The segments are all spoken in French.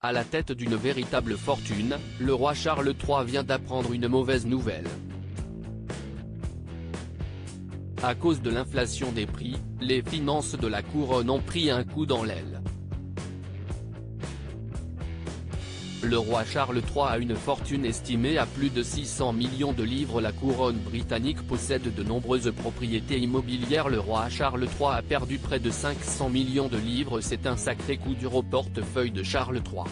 À la tête d'une véritable fortune, le roi Charles III vient d'apprendre une mauvaise nouvelle. À cause de l'inflation des prix, les finances de la couronne ont pris un coup dans l'aile. Le roi Charles III a une fortune estimée à plus de 600 millions de livres. La couronne britannique possède de nombreuses propriétés immobilières. Le roi Charles III a perdu près de 500 millions de livres. C'est un sacré coup dur au portefeuille de Charles III.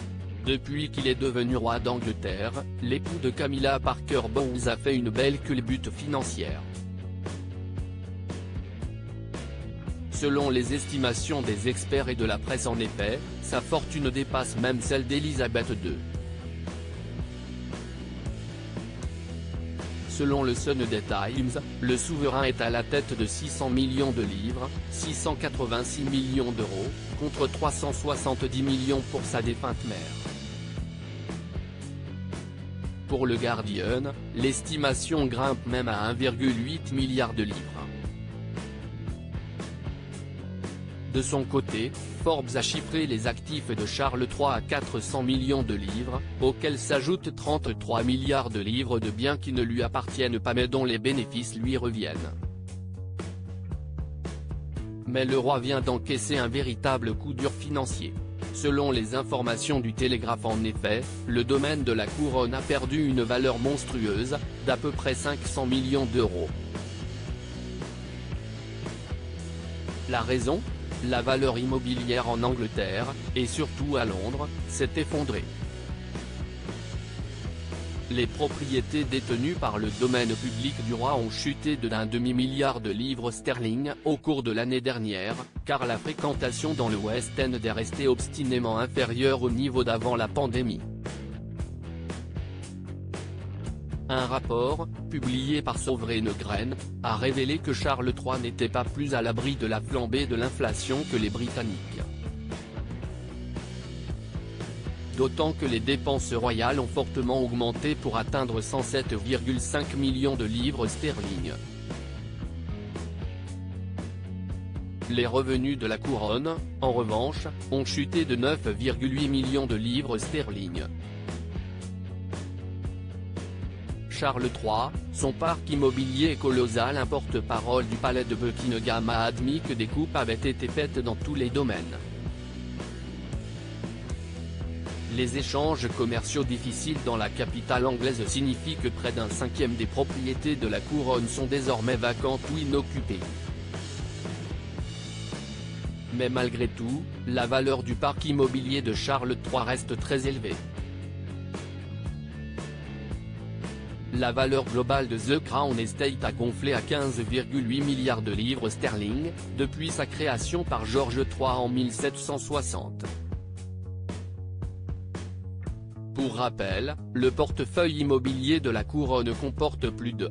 Depuis qu'il est devenu roi d'Angleterre, l'époux de Camilla Parker Bowles a fait une belle culbute financière. Selon les estimations des experts et de la presse, en effet, sa fortune dépasse même celle d'Elisabeth II. Selon le Sunday Times, le souverain est à la tête de 600 millions de livres, 686 millions d'euros, contre 370 millions pour sa défunte mère. Pour le Guardian, l'estimation grimpe même à 1,8 milliard de livres. De son côté, Forbes a chiffré les actifs de Charles III à 400 millions de livres, auxquels s'ajoutent 33 milliards de livres de biens qui ne lui appartiennent pas mais dont les bénéfices lui reviennent. Mais le roi vient d'encaisser un véritable coup dur financier. Selon les informations du Télégraphe, en effet, le domaine de la couronne a perdu une valeur monstrueuse, d'à peu près 500 millions d'euros. La raison ? La valeur immobilière en Angleterre, et surtout à Londres, s'est effondrée. Les propriétés détenues par le domaine public du roi ont chuté d'un demi-milliard de livres sterling au cours de l'année dernière, car la fréquentation dans le West End est restée obstinément inférieure au niveau d'avant la pandémie. Un rapport, publié par Sovereign Grain, a révélé que Charles III n'était pas plus à l'abri de la flambée de l'inflation que les Britanniques. D'autant que les dépenses royales ont fortement augmenté pour atteindre 107,5 millions de livres sterling. Les revenus de la couronne, en revanche, ont chuté de 9,8 millions de livres sterling. Charles III, son parc immobilier est colossal. Un porte-parole du palais de Buckingham a admis que des coupes avaient été faites dans tous les domaines. Les échanges commerciaux difficiles dans la capitale anglaise signifient que près d'un cinquième des propriétés de la couronne sont désormais vacantes ou inoccupées. Mais malgré tout, la valeur du parc immobilier de Charles III reste très élevée. La valeur globale de The Crown Estate a gonflé à 15,8 milliards de livres sterling, depuis sa création par George III en 1760. Pour rappel, le portefeuille immobilier de la couronne comporte plus de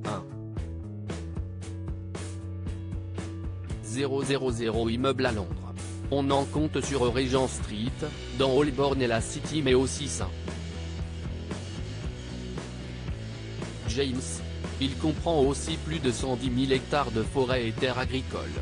1,000 immeubles à Londres. On en compte sur Regent Street, dans Holborn et la City, mais aussi St. James. Il comprend aussi plus de 110 000 hectares de forêts et terres agricoles.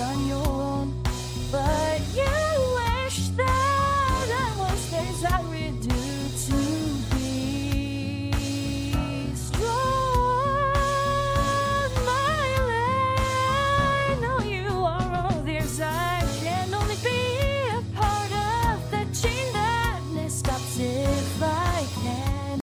On your own, but